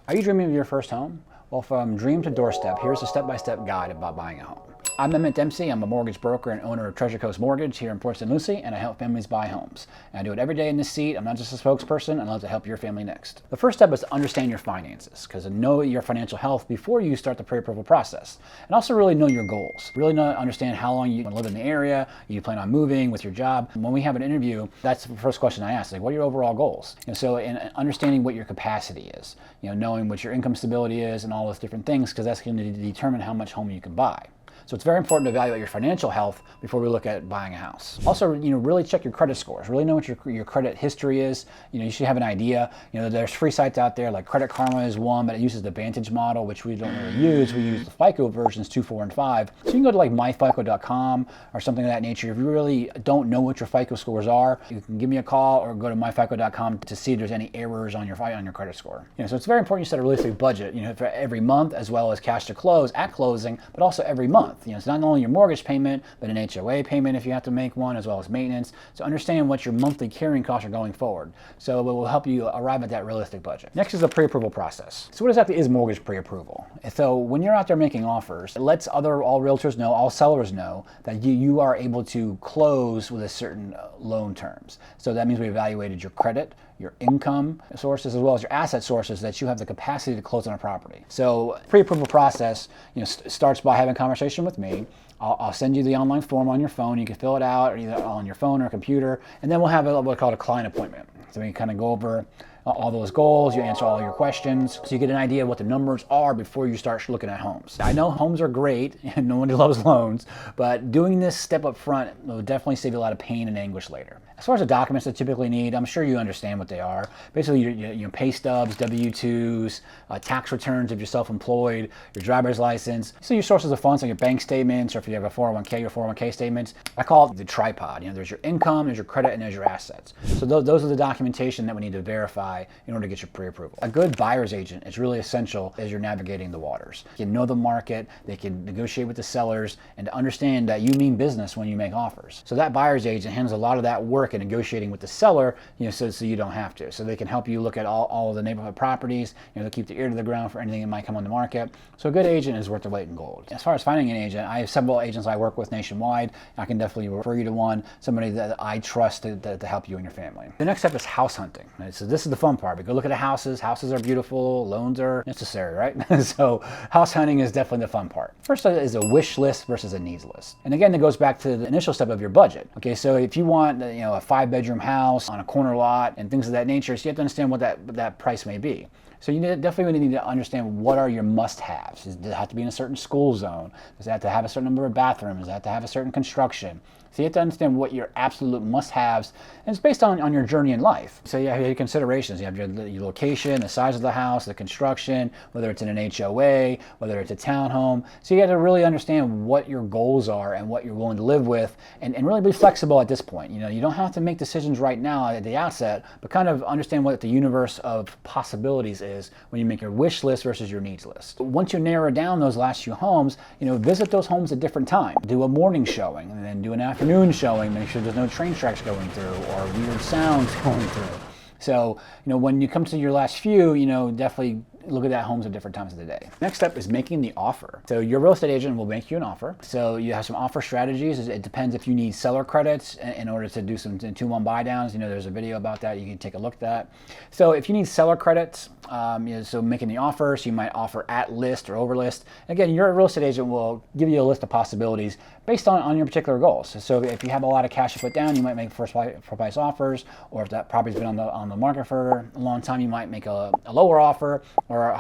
Are you dreaming of your first home? Well, from dream to doorstep, here's a step-by-step guide about buying a home. I'm Emmett Dempsey. I'm a mortgage broker and owner of Treasure Coast Mortgage here in Port St. Lucie, and I help families buy homes. And I do it every day in this seat. I'm not just a spokesperson. I love to help your family next. The first step is to understand your finances, because to know your financial health before you start the pre-approval process. And also really know your goals. Really understand how long you want to live in the area, you plan on moving with your job. When we have an interview, that's the first question I ask, like, what are your overall goals? So in understanding what your capacity is, knowing what your income stability is and all those different things, because that's going to determine how much home you can buy. So it's very important to evaluate your financial health before we look at buying a house. Also, really check your credit scores. Really know what your credit history is. You should have an idea. There's free sites out there like Credit Karma is one, but it uses the Vantage model, which we don't really use. We use the FICO versions 2, 4, and 5. So you can go to like myfico.com or something of that nature. If you really don't know what your FICO scores are, you can give me a call or go to myfico.com to see if there's any errors on your credit score. So it's very important you set a realistic budget, for every month, as well as cash to close at closing, but also every month. It's not only your mortgage payment, but an HOA payment if you have to make one, as well as maintenance. So understand what your monthly carrying costs are going forward. So it will help you arrive at that realistic budget. Next is the pre-approval process. So what exactly is mortgage pre-approval? So when you're out there making offers, it lets all realtors know, all sellers know, that you are able to close with a certain loan terms. So that means we evaluated your credit, your income sources, as well as your asset sources, that you have the capacity to close on a property. So pre-approval process starts by having a conversation with me. I'll send you the online form on your phone. You can fill it out either on your phone or computer, and then we'll have what's called a client appointment. So we can kind of go over all those goals, you answer all your questions, so you get an idea of what the numbers are before you start looking at homes. I know homes are great, and no one loves loans, but doing this step up front will definitely save you a lot of pain and anguish later. As far as the documents that typically need, I'm sure you understand what they are. Basically, your pay stubs, W-2s, tax returns if you're self-employed, your driver's license. So your sources of funds, like your bank statements, or if you have a 401k, your 401k statements. I call it the tripod. There's your income, there's your credit, and there's your assets. So those are the documentation that we need to verify in order to get your pre-approval. A good buyer's agent is really essential as you're navigating the waters. They can know the market, they can negotiate with the sellers, and to understand that you mean business when you make offers. So that buyer's agent handles a lot of that work in negotiating with the seller, so you don't have to. So they can help you look at all of the neighborhood properties, they'll keep the ear to the ground for anything that might come on the market. So a good agent is worth their weight in gold. As far as finding an agent, I have several agents I work with nationwide. I can definitely refer you to one, somebody that I trust to help you and your family. The next step is house hunting. So this is the fun part. We go look at the houses. Houses are beautiful. Loans are necessary, right? So house hunting is definitely the fun part. First is a wish list versus a needs list. And again, it goes back to the initial step of your budget. Okay, so if you want a 5-bedroom house on a corner lot and things of that nature, so you have to understand what that price may be. So you definitely need to understand what are your must-haves. Does it have to be in a certain school zone? Does it have to have a certain number of bathrooms? Does it have to have a certain construction? So you have to understand what your absolute must-haves, and it's based on your journey in life. So you have your considerations. You have your location, the size of the house, the construction, whether it's in an HOA, whether it's a townhome. So you got to really understand what your goals are and what you're willing to live with, and really be flexible at this point. You don't have to make decisions right now at the outset, but kind of understand what the universe of possibilities is when you make your wish list versus your needs list. Once you narrow down those last few homes, visit those homes at different times. Do a morning showing and then do an afternoon showing. Make sure there's no train tracks going through or weird sounds going through. So, when you come to your last few, definitely look at that homes at different times of the day. Next step is making the offer. So your real estate agent will make you an offer. So you have some offer strategies. It depends if you need seller credits in order to do some 2-1 buy downs. There's a video about that. You can take a look at that. So if you need seller credits, so making the offer, so you might offer at list or over list. Again, your real estate agent will give you a list of possibilities based on your particular goals. So if you have a lot of cash to put down, you might make first price offers, or if that property's been on the market for a long time, you might make a lower offer or a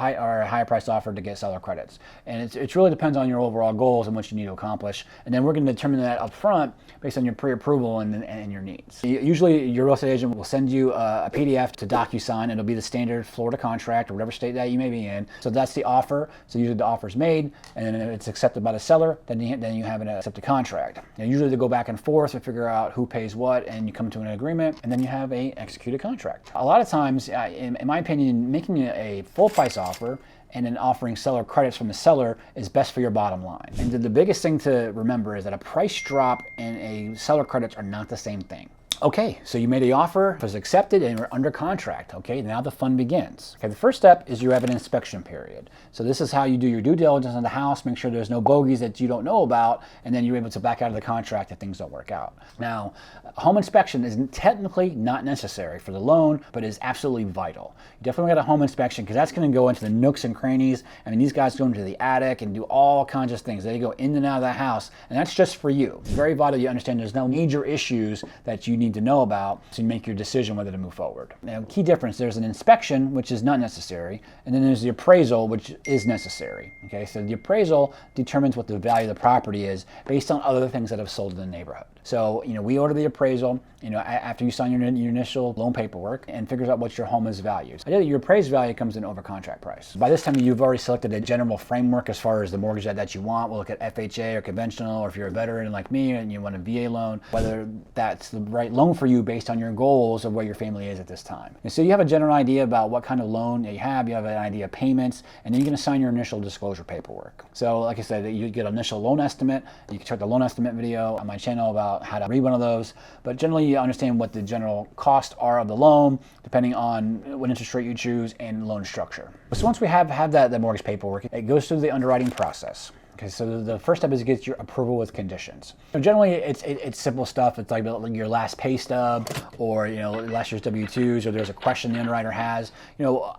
higher price offer to get seller credits. And it really depends on your overall goals and what you need to accomplish. And then we're going to determine that up front based on your pre-approval and your needs. Usually your real estate agent will send you a PDF to DocuSign. It'll be the standard Florida contract or whatever state that you may be in. So that's the offer. So usually the offer is made, and then if it's accepted by the seller, then you have an accepted contract. And usually they go back and forth to figure out who pays what, and you come to an agreement, and then you have a executed contract. A lot of times, in my opinion, making a full price offer and then offering seller credits from the seller is best for your bottom line. And the biggest thing to remember is that a price drop and a seller credits are not the same thing. Okay, so you made the offer, it was accepted, and you're under contract. Okay, now the fun begins. Okay, the first step is you have an inspection period. So this is how you do your due diligence on the house, make sure there's no bogeys that you don't know about, and then you're able to back out of the contract if things don't work out. Now, home inspection is technically not necessary for the loan, but is absolutely vital. You definitely got a home inspection because that's going to go into the nooks and crannies. I mean, these guys go into the attic and do all kinds of things. They go in and out of the house, and that's just for you. It's very vital you understand there's no major issues that you need to know about to make your decision whether to move forward. Now, key difference, there's an inspection, which is not necessary, and then there's the appraisal, which is necessary. Okay, so the appraisal determines what the value of the property is based on other things that have sold in the neighborhood. So, we order the appraisal, after you sign your initial loan paperwork and figures out what your home is valued. Ideally, your appraised value comes in over contract price. By this time, you've already selected a general framework as far as the mortgage that you want. We'll look at FHA or conventional, or if you're a veteran like me and you want a VA loan, whether that's the right loan for you based on your goals of where your family is at this time. And so you have a general idea about what kind of loan you have an idea of payments, and then you're going to sign your initial disclosure paperwork. So like I said, you get an initial loan estimate. You can check the loan estimate video on my channel about how to read one of those, but generally you understand what the general costs are of the loan depending on what interest rate you choose and loan structure. So once we have the mortgage paperwork, it goes through the underwriting process. Okay, so the first step is to get your approval with conditions. So generally, it's simple stuff. It's like your last pay stub, or last year's W-2s, or there's a question the underwriter has.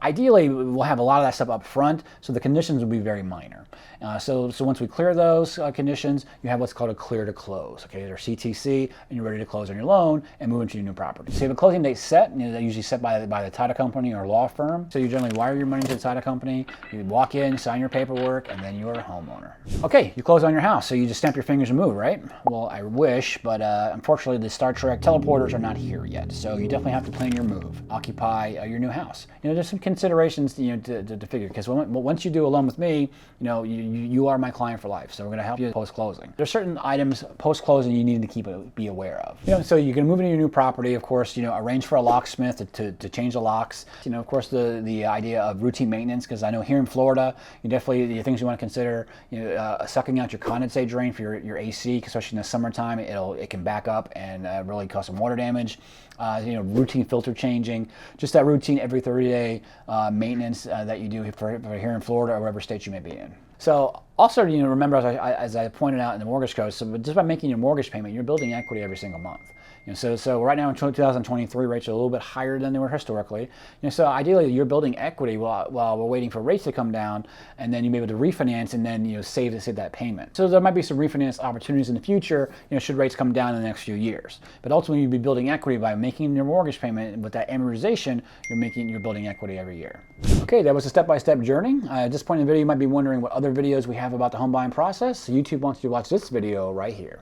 Ideally, we'll have a lot of that stuff up front, so the conditions will be very minor. So once we clear those conditions, you have what's called a clear to close. Okay, or CTC, and you're ready to close on your loan and move into your new property. So you have a closing date set, and they're usually set by the title company or law firm. So you generally wire your money to the title company. You walk in, sign your paperwork, and then you're a homeowner. Okay, you close on your house, so you just snap your fingers and move, right? Well, I wish, but unfortunately the Star Trek teleporters are not here yet, so you definitely have to plan your move, occupy your new house. There's some considerations to figure, because once you do a loan with me, you are my client for life, so we're going to help you post-closing. There's certain items post-closing you need to be aware of. So you're going to move into your new property, of course, arrange for a locksmith to change the locks. Of course, the idea of routine maintenance, because I know here in Florida, the things you want to consider, sucking out your condensate drain for your AC, especially in the summertime, it can back up and really cause some water damage. Routine filter changing, just that routine every 30-day maintenance that you do for here in Florida or wherever state you may be in. So also, remember, as I pointed out in the mortgage code, so just by making your mortgage payment, you're building equity every single month. So right now in 2023, rates are a little bit higher than they were historically. So ideally, you're building equity while we're waiting for rates to come down, and then you'll be able to refinance and then save that payment. So there might be some refinance opportunities in the future, should rates come down in the next few years. But ultimately, you'll be building equity by making your mortgage payment. With that amortization, you're building equity every year. Okay, that was a step-by-step journey. At this point in the video, you might be wondering what other videos we have about the home buying process. So YouTube wants you to watch this video right here.